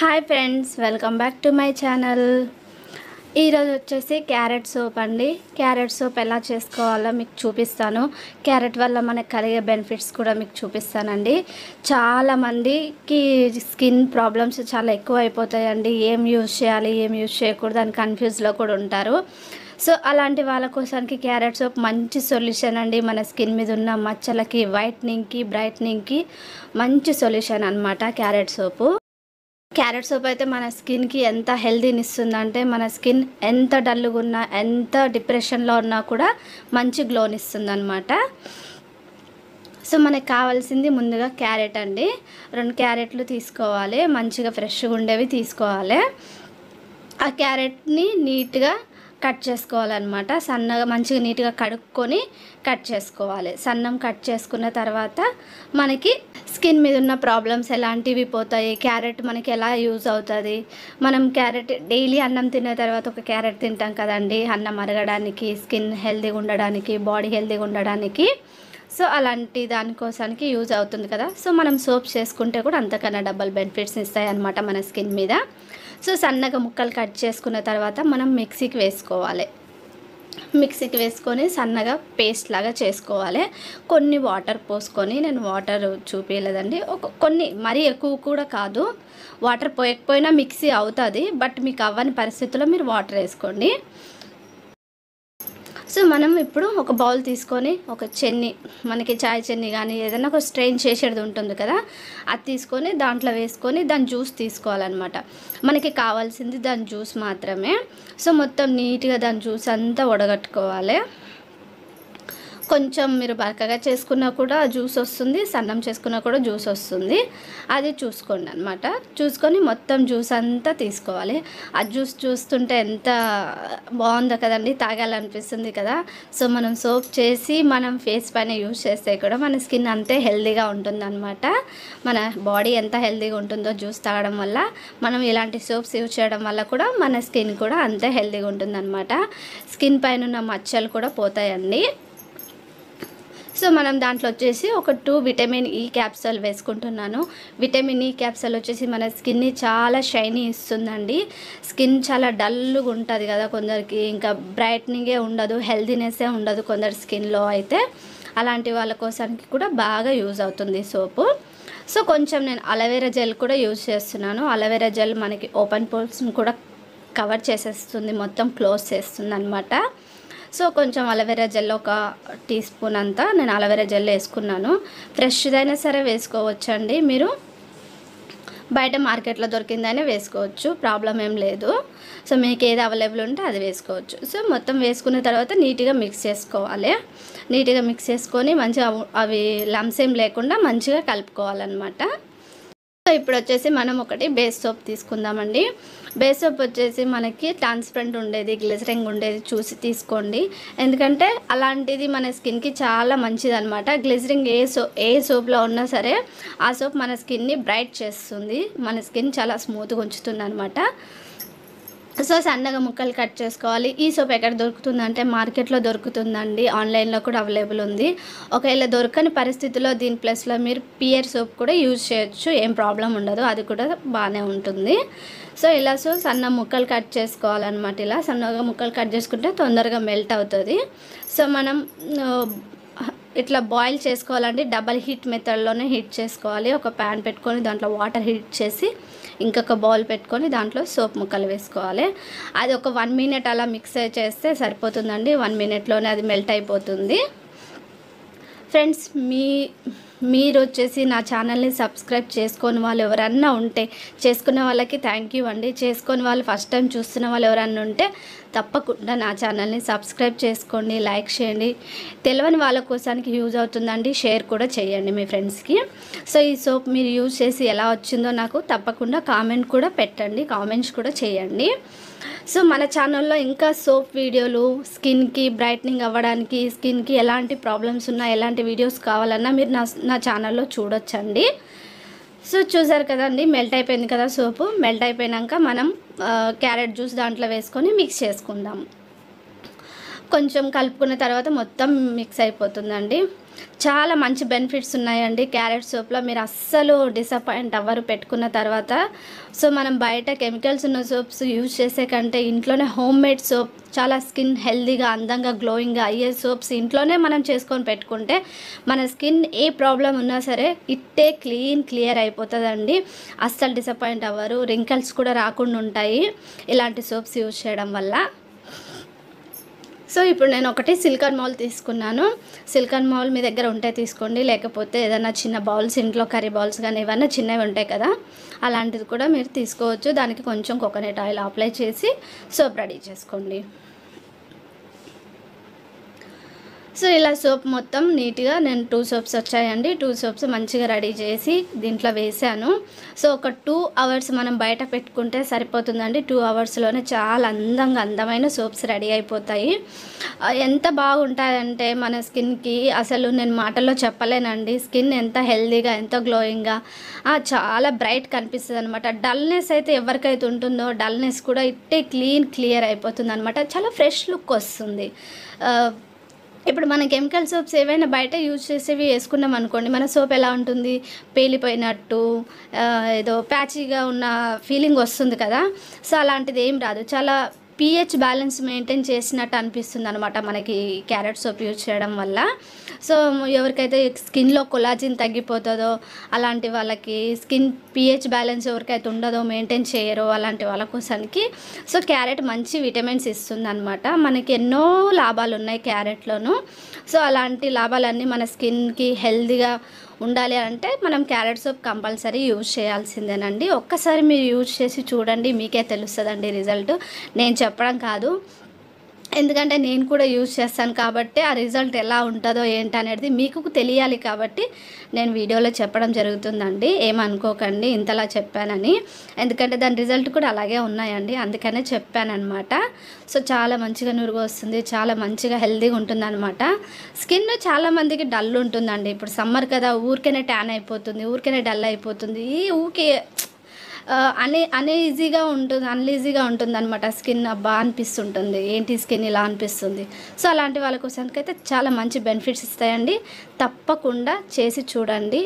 Hi friends, welcome back to my channel. ఈరోజు వచ్చేసి carrot soap అండి. క్యారెట్ సోప్ ఎలా చేసుకోవాలో మీకు చూపిస్తాను. క్యారెట్ వల్ల మనకు కలిగే బెనిఫిట్స్ కూడా మీకు చూపిస్తానండి. చాలామందికి స్కిన్ ప్రాబ్లమ్స్ చాలా ఎక్కువ అయిపోతాయండి. ఏం యూజ్ చేయాలి, ఏం యూజ్ చేయకూడదు అని కన్ఫ్యూజ్లో కూడా ఉంటారు. సో అలాంటి వాళ్ళ కోసానికి క్యారెట్ సోప్ మంచి సొల్యూషన్ అండి. మన స్కిన్ మీద ఉన్న మచ్చలకి, వైట్నింగ్కి, బ్రైట్నింగ్కి మంచి సొల్యూషన్ అన్నమాట క్యారెట్ సోపు. క్యారెట్ సోప్ అయితే మన స్కిన్కి ఎంత హెల్తీని ఇస్తుందంటే, మన స్కిన్ ఎంత డల్గా ఉన్నా, ఎంత డిప్రెషన్లో ఉన్నా కూడా మంచి గ్లోని ఇస్తుంది అనమాట. సో మనకు కావాల్సింది ముందుగా క్యారెట్ అండి. 2 క్యారెట్లు తీసుకోవాలి, మంచిగా ఫ్రెష్గా ఉండేవి తీసుకోవాలి. ఆ క్యారెట్ని నీట్గా కట్ చేసుకోవాలన్నమాట. సన్నగా మంచిగా నీట్గా కడుక్కొని కట్ చేసుకోవాలి. సన్నం కట్ చేసుకున్న తర్వాత మనకి స్కిన్ మీద ఉన్న ప్రాబ్లమ్స్ ఎలాంటివి పోతాయి, క్యారెట్ మనకి ఎలా యూజ్ అవుతుంది. మనం క్యారెట్ డైలీ అన్నం తిన్న తర్వాత ఒక క్యారెట్ తింటాం కదండి, అన్నం అరగడానికి, స్కిన్ హెల్తీగా ఉండడానికి, బాడీ హెల్తీగా ఉండడానికి. సో అలాంటి దానికోసానికి యూజ్ అవుతుంది కదా. సో మనం సోప్స్ చేసుకుంటే కూడా అంతకన్నా డబల్ బెనిఫిట్స్ ఇస్తాయి అన్నమాట మన స్కిన్ మీద. సో సన్నగా ముక్కలు కట్ చేసుకున్న తర్వాత మనం మిక్సీకి వేసుకోవాలి. మిక్సీకి వేసుకొని సన్నగా పేస్ట్ లాగా చేసుకోవాలి. కొన్ని వాటర్ పోసుకొని, నేను వాటర్ చూపించలేదండి, కొన్ని మరీ ఎక్కువ కూడా కాదు. వాటర్ పోయకపోయినా మిక్సీ అవుతుంది, బట్ మీకు అవ్వని పరిస్థితుల్లో మీరు వాటర్ వేసుకోండి. సో మనం ఇప్పుడు ఒక బౌల్ తీసుకొని, ఒక చెన్ని, మనకి చాయ్ చెన్ని కానీ ఏదైనా ఒక స్ట్రెయిన్ చేసేది ఉంటుంది కదా, అది తీసుకొని దాంట్లో వేసుకొని దాని జ్యూస్ తీసుకోవాలన్నమాట. మనకి కావాల్సింది దాని జ్యూస్ మాత్రమే. సో మొత్తం నీట్గా దాని జ్యూస్ అంతా వడగట్టుకోవాలి. కొంచెం మీరు బరకగా చేసుకున్నా కూడా జ్యూస్ వస్తుంది, సన్నం చేసుకున్నా కూడా జ్యూస్ వస్తుంది. అది చూసుకోండి అనమాట. చూసుకొని మొత్తం జ్యూస్ అంతా తీసుకోవాలి. ఆ జ్యూస్ చూస్తుంటే ఎంత బాగుందో కదండి, తాగాలనిపిస్తుంది కదా. సో మనం సోప్ చేసి మనం ఫేస్ పైన యూజ్ చేస్తే కూడా మన స్కిన్ అంతే హెల్తీగా ఉంటుందన్నమాట. మన బాడీ ఎంత హెల్తీగా ఉంటుందో జ్యూస్ తాగడం వల్ల, మనం ఇలాంటి సోప్స్ యూజ్ చేయడం వల్ల కూడా మన స్కిన్ కూడా అంతే హెల్తీగా ఉంటుందన్నమాట. స్కిన్ పైన ఉన్న మచ్చలు కూడా పోతాయండి. సో మనం దాంట్లో వచ్చేసి ఒక 2 విటమిన్ ఈ క్యాప్సూల్ వేసుకుంటున్నాను. విటమిన్ ఈ క్యాప్సూల్ వచ్చేసి మన స్కిన్ని చాలా షైనీ ఇస్తుందండి. స్కిన్ చాలా డల్గా ఉంటుంది కదా కొందరికి, ఇంకా బ్రైట్నింగే ఉండదు, హెల్తీనెస్సే ఉండదు కొందరి స్కిన్లో అయితే. అలాంటి వాళ్ళ కోసానికి కూడా బాగా యూజ్ అవుతుంది సోపు. సో కొంచెం నేను అలోవెరా జెల్ కూడా యూజ్ చేస్తున్నాను. అలోవెరా జెల్ మనకి ఓపెన్ పోర్స్ని కూడా కవర్ చేసేస్తుంది, మొత్తం క్లోజ్ చేస్తుంది అనమాట. సో కొంచెం అలోవెరా జెల్ ఒక టీ స్పూన్ అంతా నేను అలోవెరా జెల్ వేసుకున్నాను. ఫ్రెష్దైనా సరే వేసుకోవచ్చండి, మీరు బయట మార్కెట్లో దొరికిందనే వేసుకోవచ్చు, ప్రాబ్లం ఏం లేదు. సో మీకు ఏది అవైలబుల్ ఉంటే అది వేసుకోవచ్చు. సో మొత్తం వేసుకున్న తర్వాత నీట్గా మిక్స్ చేసుకోవాలి. నీట్గా మిక్స్ చేసుకొని మంచిగా అవి లమ్స్ ఏం లేకుండా మంచిగా కలుపుకోవాలన్నమాట. సో ఇప్పుడు వచ్చేసి మనం ఒకటి బేస్ సోప్ తీసుకుందామండి. బేస్ సోప్ వచ్చేసి మనకి ట్రాన్స్పరెంట్ ఉండేది, గ్లిజరింగ్ ఉండేది చూసి తీసుకోండి. ఎందుకంటే అలాంటిది మన స్కిన్కి చాలా మంచిది అనమాట. గ్లిజరింగ్ ఏ సోప్లో ఉన్నా సరే ఆ సోప్ మన స్కిన్ని బ్రైట్ చేస్తుంది, మన స్కిన్ చాలా స్మూత్గా ఉంచుతుంది అనమాట. సో సన్నగా ముక్కలు కట్ చేసుకోవాలి. ఈ సోప్ ఎక్కడ దొరుకుతుందంటే మార్కెట్లో దొరుకుతుందండి, ఆన్లైన్లో కూడా అవైలబుల్ ఉంది. ఒకవేళ దొరకని పరిస్థితిలో దీని ప్లస్లో మీరు పియర్ సోప్ కూడా యూజ్ చేయొచ్చు, ఏం ప్రాబ్లం ఉండదు, అది కూడా బాగానే ఉంటుంది. సో ఇలా సన్న ముక్కలు కట్ చేసుకోవాలన్నమాట. ఇలా సన్నగా ముక్కలు కట్ చేసుకుంటే తొందరగా మెల్ట్ అవుతుంది. సో మనం ఇట్లా బాయిల్ చేసుకోవాలండి. డబల్ హీట్ మెథడ్లోనే హీట్ చేసుకోవాలి. ఒక ప్యాన్ పెట్టుకొని దాంట్లో వాటర్ హీట్ చేసి ఇంకొక బౌల్ పెట్టుకొని దాంట్లో సోప్ ముక్కలు వేసుకోవాలి. అది ఒక 1 మినిట్ అలా మిక్స్ చేస్తే సరిపోతుందండి. 1 మినిట్లోనే అది మెల్ట్ అయిపోతుంది. ఫ్రెండ్స్, మీరు వచ్చేసి నా ఛానల్ని సబ్స్క్రైబ్ చేసుకొని వాళ్ళు ఎవరన్నా ఉంటే, చేసుకునే వాళ్ళకి థ్యాంక్ యూ అండి. చేసుకొని వాళ్ళు ఫస్ట్ టైం చూస్తున్న వాళ్ళు ఎవరన్నా ఉంటే తప్పకుండా నా ఛానల్ని సబ్స్క్రైబ్ చేసుకోండి, లైక్ చేయండి. తెలియని వాళ్ళ కోసానికి యూజ్ అవుతుందండి, షేర్ కూడా చేయండి మీ ఫ్రెండ్స్కి. సో ఈ సోప్ మీరు యూజ్ చేసి ఎలా వచ్చిందో నాకు తప్పకుండా కామెంట్ కూడా పెట్టండి, కామెంట్స్ కూడా చేయండి. సో మన ఛానల్లో ఇంకా సోప్ వీడియోలు, స్కిన్కి బ్రైట్నింగ్ అవ్వడానికి, స్కిన్కి ఎలాంటి ప్రాబ్లమ్స్ ఉన్నా, ఎలాంటి వీడియోస్ కావాలన్నా మీరు నా ఛానల్లో చూడొచ్చండి. సో చూసారు కదండి, మెల్ట్ అయిపోయింది కదా సోపు. మెల్ట్ అయిపోయాక మనం క్యారెట్ జ్యూస్ దాంట్లో వేసుకొని మిక్స్ చేసుకుందాం. కొంచెం కలుపుకున్న తర్వాత మొత్తం మిక్స్ అయిపోతుందండి. చాలా మంచి బెనిఫిట్స్ ఉన్నాయండి క్యారెట్ సోప్లో. మీరు అస్సలు డిసప్పాయింట్ అవ్వరు పెట్టుకున్న తర్వాత. సో మనం బయట కెమికల్స్ ఉన్న సోప్స్ యూజ్ చేసే కంటే ఇంట్లోనే హోమ్ మేడ్ సోప్ చాలా స్కిన్ హెల్దీగా, అందంగా, గ్లోయింగ్గా అయ్యే సోప్స్ ఇంట్లోనే మనం చేసుకొని పెట్టుకుంటే మన స్కిన్ ఏ ప్రాబ్లం ఉన్నా సరే ఇట్టే క్లియర్ అయిపోతుందండి. అస్సలు డిసప్పాయింట్ అవ్వరు. రింకల్స్ కూడా రాకుండా ఉంటాయి ఇలాంటి సోప్స్ యూజ్ చేయడం వల్ల. సో ఇప్పుడు నేను ఒకటి సిలికాన్ మౌల్ తీసుకున్నాను. సిలికాన్ మౌల్ మీ దగ్గర ఉంటే తీసుకోండి, లేకపోతే ఏదైనా చిన్న బౌల్స్ ఇంట్లో కర్రీ బౌల్స్ కానీ ఏమన్నా చిన్నవి ఉంటాయి కదా, అలాంటిది కూడా మీరు తీసుకోవచ్చు. దానికి కొంచెం కోకోనట్ ఆయిల్ అప్లై చేసి సోప్ రెడీ చేసుకోండి. సో ఇలా సోప్ మొత్తం నీట్గా నేను 2 సోప్స్ వచ్చాయండి. 2 సోప్స్ మంచిగా రెడీ చేసి దీంట్లో వేసాను. సో ఒక 2 అవర్స్ మనం బయట పెట్టుకుంటే సరిపోతుందండి. 2 అవర్స్లోనే చాలా అందమైన సోప్స్ రెడీ అయిపోతాయి. ఎంత బాగుంటాయంటే మన స్కిన్కి అసలు నేను మాటల్లో చెప్పలేనండి. స్కిన్ ఎంత హెల్దీగా, ఎంత గ్లోయింగ్గా, చాలా బ్రైట్ కనిపిస్తుంది అనమాట. డల్నెస్ అయితే ఎవరికైతే ఉంటుందో డల్నెస్ కూడా ఇట్టే క్లియర్ అయిపోతుంది అనమాట. చాలా ఫ్రెష్ లుక్ వస్తుంది. ఇప్పుడు మన కెమికల్ సోప్స్ ఏవైనా బయట యూజ్ చేసేవి వేసుకున్నాం అనుకోండి, మన సోప్ ఎలా ఉంటుంది, పేలిపోయినట్టు ఏదో ప్యాచీగా ఉన్న ఫీలింగ్ వస్తుంది కదా. సో అలాంటిది ఏం రాదు. చాలా pH బ్యాలెన్స్ మెయింటైన్ చేసినట్టు అనిపిస్తుంది అనమాట మనకి క్యారెట్ సోప్ యూజ్ చేయడం వల్ల. సో ఎవరికైతే స్కిన్లో కొలాజిన్ తగ్గిపోతుందో అలాంటి వాళ్ళకి, స్కిన్ pH బ్యాలెన్స్ ఎవరికైతే ఉండదో, మెయింటైన్ చేయరో అలాంటి వాళ్ళ కోసానికి సో క్యారెట్ మంచి విటమిన్స్ ఇస్తుంది అనమాట. మనకి ఎన్నో లాభాలు ఉన్నాయి క్యారెట్లోనూ. సో అలాంటి లాభాలన్నీ మన స్కిన్కి హెల్దీగా ఉండాలి అంటే మనం క్యారెట్ సోప్ కంపల్సరీ యూజ్ చేయాల్సిందేనండి. ఒక్కసారి మీరు యూజ్ చేసి చూడండి, మీకే తెలుస్తుందండి రిజల్ట్. నేను చెప్పడం కాదు, ఎందుకంటే నేను కూడా యూజ్ చేస్తాను కాబట్టి ఆ రిజల్ట్ ఎలా ఉంటుందో ఏంటనేది మీకు తెలియాలి కాబట్టి నేను వీడియోలో చెప్పడం జరుగుతుందండి. ఏమనుకోకండి ఇంతలా చెప్పానని, ఎందుకంటే దాని రిజల్ట్ కూడా అలాగే ఉన్నాయండి, అందుకనే చెప్పానమాట. సో చాలా మంచిగా నురుగు వస్తుంది, చాలా మంచిగా హెల్దీగా ఉంటుంది అనమాట. స్కిన్ చాలామందికి డల్ ఉంటుందండి. ఇప్పుడు సమ్మర్ కదా, ఊరికేనే ట్యాన్ అయిపోతుంది, ఊరికేనే డల్ అయిపోతుంది, ఊరికే అన్ఈజీగా ఉంటుంది అనమాట. స్కిన్ అబ్బా అనిపిస్తుంటుంది, ఏంటి స్కిన్ ఇలా అనిపిస్తుంది. సో అలాంటి వాళ్ళ కోసానికైతే చాలా మంచి బెనిఫిట్స్ ఇస్తాయండి. తప్పకుండా చేసి చూడండి.